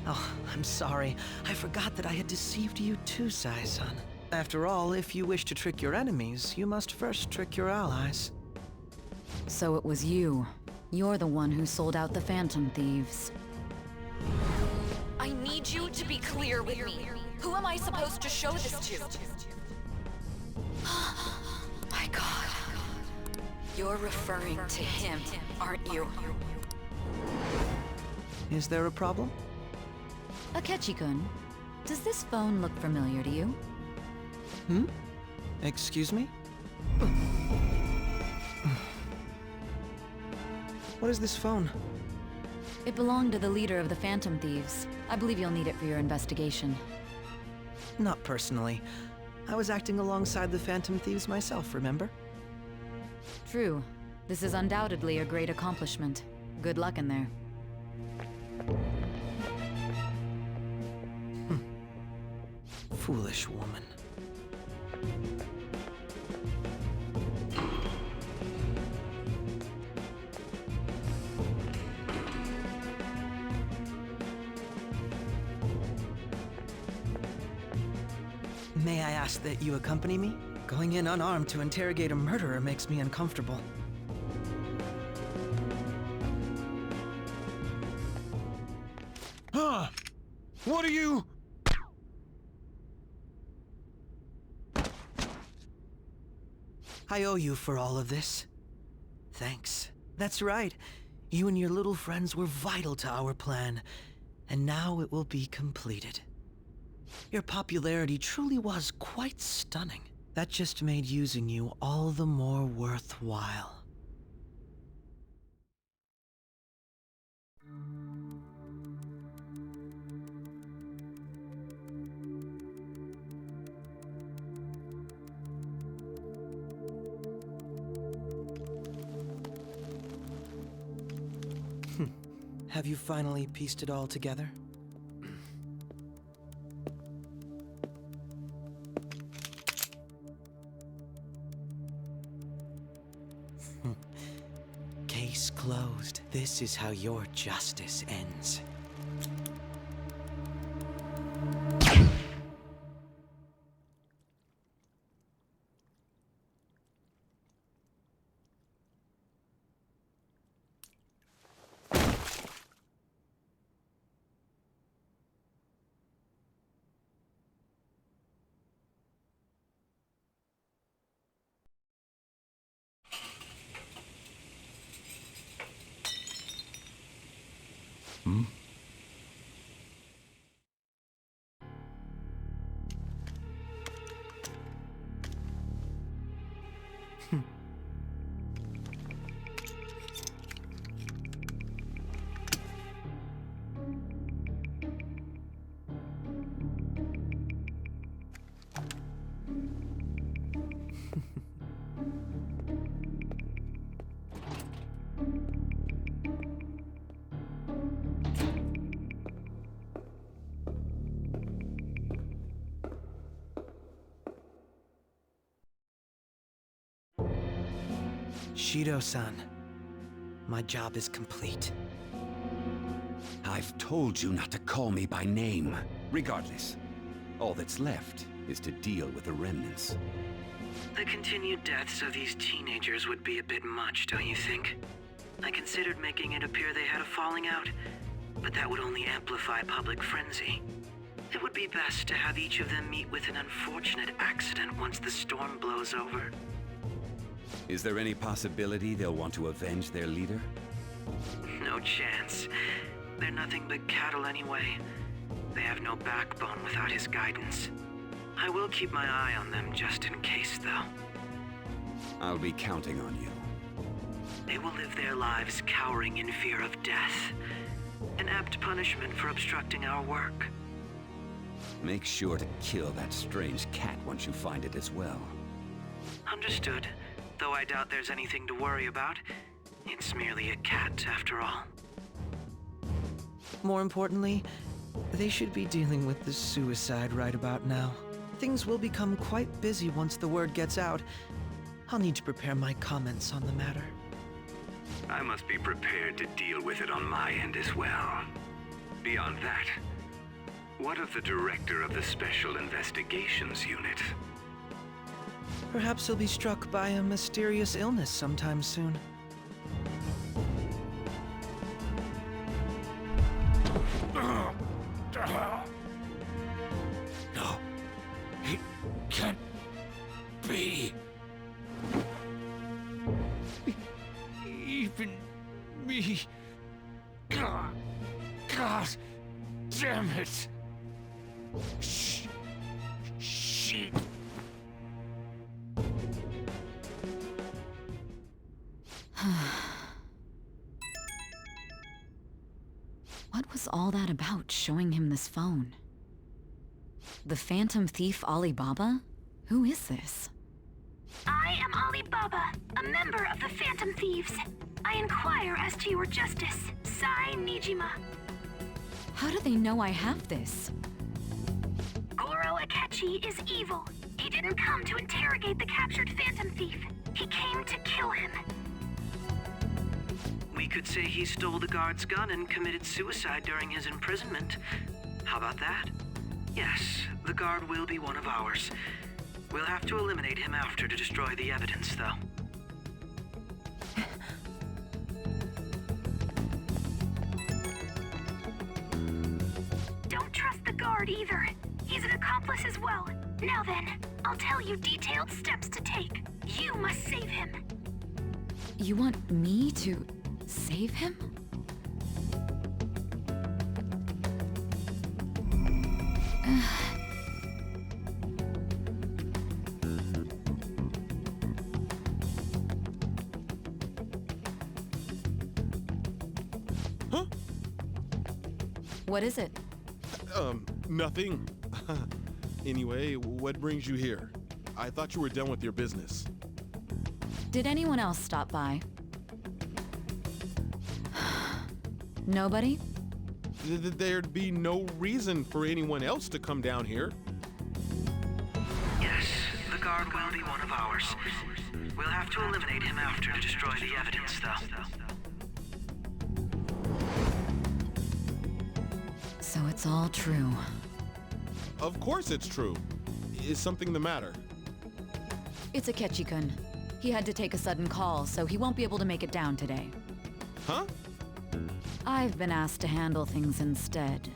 Oh, I'm sorry. I forgot that I had deceived you too, Sai-san. After all, if you wish to trick your enemies, you must first trick your allies. So it was you. You're the one who sold out the Phantom Thieves. I need you to be clear with me. Who am I supposed to show this to? My God. You're referring to him, aren't you? Is there a problem? Akechi-kun, does this phone look familiar to you? Hmm? Excuse me? What is this phone? It belonged to the leader of the Phantom Thieves. I believe you'll need it for your investigation. Not personally. I was acting alongside the Phantom Thieves myself, remember? True. This is undoubtedly a great accomplishment. Good luck in there. Foolish woman. May I ask that you accompany me? Going in unarmed to interrogate a murderer makes me uncomfortable. Huh? What are you? I owe you for all of this. Thanks. That's right. You and your little friends were vital to our plan, and now it will be completed. Your popularity truly was quite stunning. That just made using you all the more worthwhile. Have you finally pieced it all together? Case closed. This is how your justice ends. Hmm? Shido-san, my job is complete. I've told you not to call me by name. Regardless, all that's left is to deal with the remnants. The continued deaths of these teenagers would be a bit much, don't you think? I considered making it appear they had a falling out, but that would only amplify public frenzy. It would be best to have each of them meet with an unfortunate accident once the storm blows over. Is there any possibility they'll want to avenge their leader? No chance. They're nothing but cattle anyway. They have no backbone without his guidance. I will keep my eye on them just in case, though. I'll be counting on you. They will live their lives cowering in fear of death. An apt punishment for obstructing our work. Make sure to kill that strange cat once you find it as well. Understood. Though I doubt there's anything to worry about. It's merely a cat, after all. More importantly, they should be dealing with the suicide right about now. Things will become quite busy once the word gets out. I'll need to prepare my comments on the matter. I must be prepared to deal with it on my end as well. Beyond that, what of the director of the Special Investigations Unit? Perhaps he'll be struck by a mysterious illness sometime soon. No, it can't be. Even me. God damn it. Shit. What was all that about, showing him this phone? The Phantom Thief Alibaba? Who is this? I am Alibaba, a member of the Phantom Thieves. I inquire as to your justice, Sai Nijima. How do they know I have this? Goro Akechi is evil. He didn't come to interrogate the captured Phantom Thief. He came to kill him. We could say he stole the guard's gun and committed suicide during his imprisonment. How about that? Yes, the guard will be one of ours. We'll have to eliminate him after to destroy the evidence, though. Don't trust the guard either. He's an accomplice as well. Now then, I'll tell you detailed steps to take. You must save him. You want me to save him? Huh? What is it? Nothing. Anyway, what brings you here? I thought you were done with your business. Did anyone else stop by? Nobody? There'd be no reason for anyone else to come down here. Yes, the guard will be one of ours. We'll have to eliminate him after to destroy the evidence, though. So it's all true. Of course it's true. Is something the matter? It's Akechi-kun. He had to take a sudden call, so he won't be able to make it down today. Huh? I've been asked to handle things instead.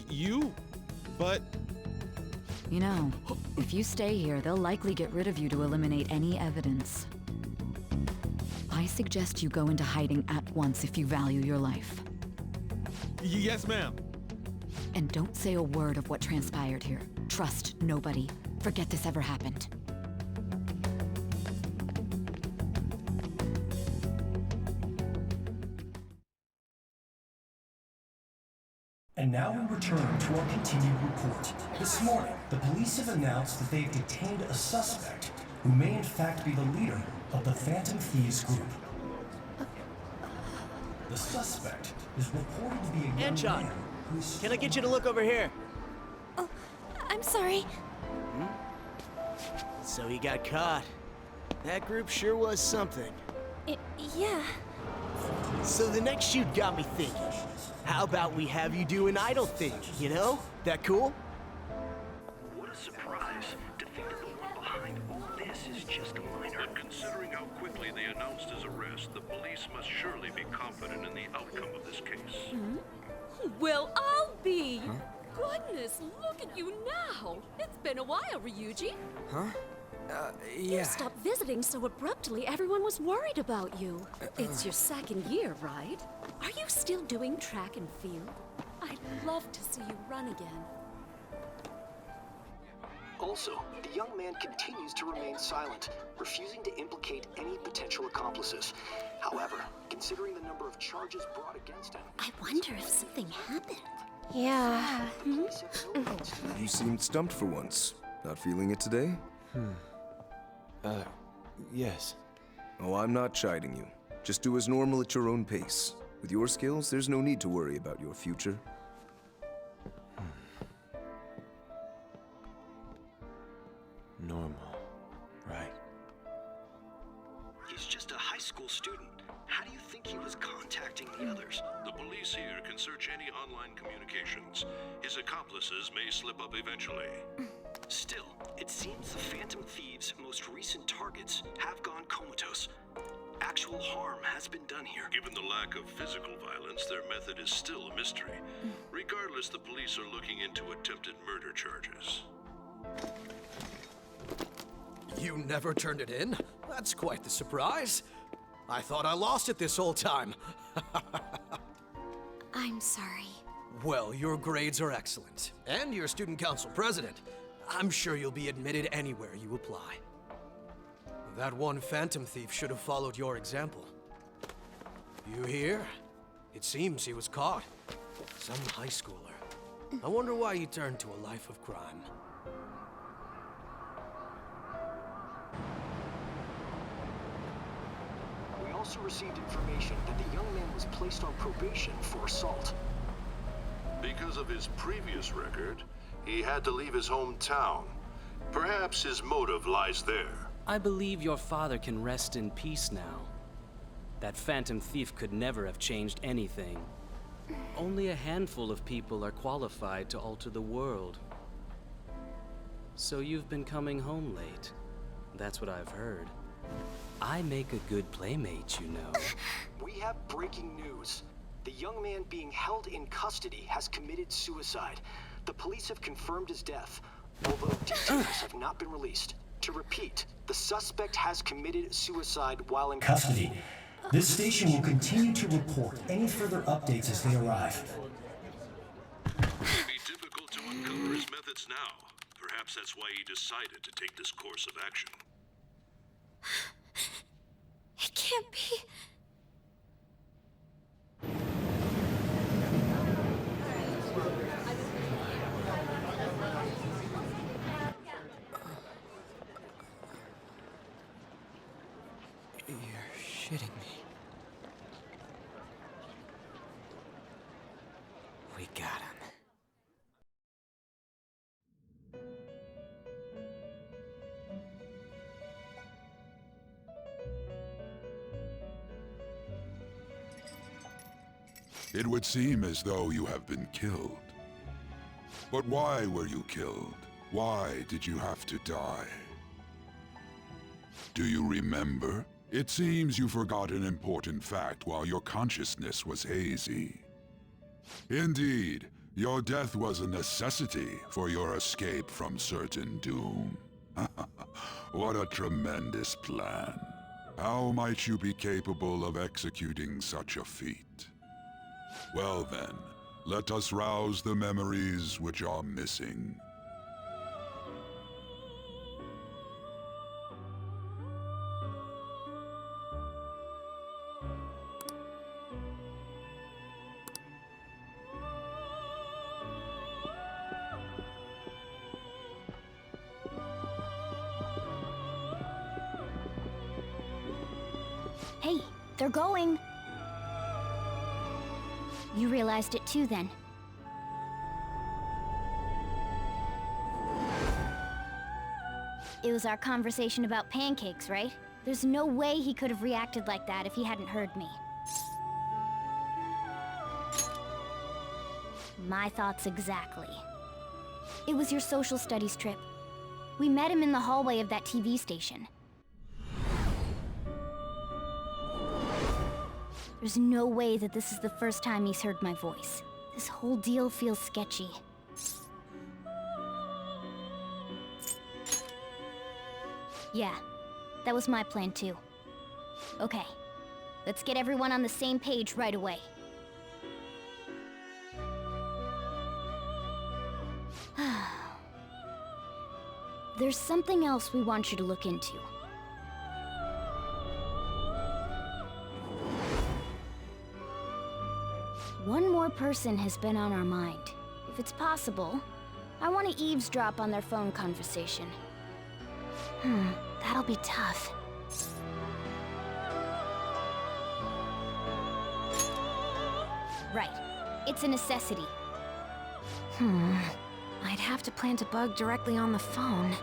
You? But... You know, if you stay here, they'll likely get rid of you to eliminate any evidence. I suggest you go into hiding at once if you value your life. Yes, ma'am. And don't say a word of what transpired here. Trust nobody. Forget this ever happened. And now we return to our continued report. This morning, the police have announced that they've detained a suspect who may in fact be the leader of the Phantom Thieves group. The suspect is reported to be a young Anchon, man who's... can I get you to look over here? Oh, I'm sorry. So he got caught. That group sure was something. Yeah. So the next shoot got me thinking. How about we have you do an idol thing, you know? That cool? What a surprise to think that the one behind all this is just a minor. But considering how quickly they announced his arrest, the police must surely be confident in the outcome of this case. Well, I'll be. Goodness, look at you now. It's been a while, Ryuji. Huh? You Yeah. stopped visiting so abruptly, everyone was worried about you. It's your second year, right? Are you still doing track and field? I'd love to see you run again. Also, the young man continues to remain silent, refusing to implicate any potential accomplices. However, considering the number of charges brought against him, I wonder if something happened. Yeah. You seemed stumped for once. Not feeling it today? Yes. Oh, I'm not chiding you. Just do as normal at your own pace. With your skills, there's no need to worry about your future. Normal, right? he's just a high school student. How do you think he was contacting the others? The police here can search any online communications. His accomplices may slip up eventually. Still, it seems the Phantom Thieves' most recent targets have gone comatose. Actual harm has been done here. Given the lack of physical violence, their method is still a mystery. Regardless, the police are looking into attempted murder charges. You never turned it in? That's quite the surprise. I thought I lost it this whole time. I'm sorry. Well, your grades are excellent. And you're student council president. I'm sure you'll be admitted anywhere you apply. That one Phantom Thief should have followed your example. You hear? It seems he was caught. Some high schooler. I wonder why he turned to a life of crime. We also received information that the young man was placed on probation for assault. Because of his previous record, he had to leave his hometown. Perhaps his motive lies there. I believe your father can rest in peace now. That Phantom Thief could never have changed anything. Only a handful of people are qualified to alter the world. So you've been coming home late. That's what I've heard. I make a good playmate, you know. We have breaking news. The young man being held in custody has committed suicide. The police have confirmed his death, although details have not been released. To repeat, the suspect has committed suicide while in Custody. This station will continue to report any further updates as they arrive. It would be difficult to uncover his methods now. Perhaps that's why he decided to take this course of action. It can't be. You're shitting me. We got him. It would seem as though you have been killed. But why were you killed? Why did you have to die? Do you remember? It seems you forgot an important fact while your consciousness was hazy. Indeed, your death was a necessity for your escape from certain doom. What a tremendous plan. How might you be capable of executing such a feat? Well then, let us rouse the memories which are missing. Hey, they're going. You realized it too, then. It was our conversation about pancakes, right? There's no way he could have reacted like that if he hadn't heard me. My thoughts exactly. It was your social studies trip. We met him in the hallway of that TV station. There's no way that this is the first time he's heard my voice. This whole deal feels sketchy. Yeah, that was my plan too. Okay, let's get everyone on the same page right away. There's something else we want you to look into. One more person has been on our mind. If it's possible, I want to eavesdrop on their phone conversation. That'll be tough. Right. It's a necessity. I'd have to plant a bug directly on the phone.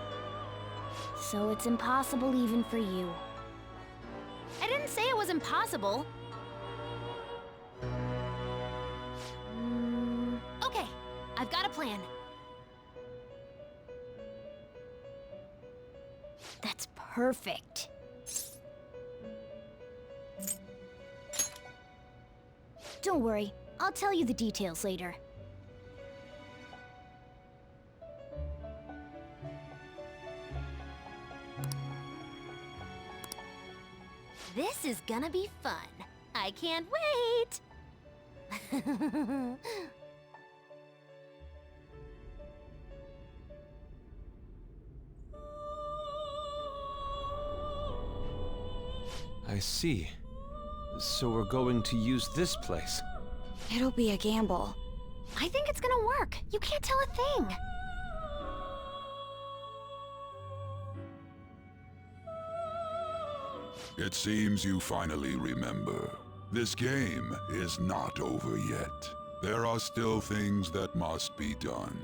So it's impossible even for you. I didn't say it was impossible. Okay, I've got a plan. That's perfect. Don't worry, I'll tell you the details later. This is gonna be fun. I can't wait! I see. So we're going to use this place. It'll be a gamble. I think it's gonna work. You can't tell a thing. It seems you finally remember. This game is not over yet. There are still things that must be done.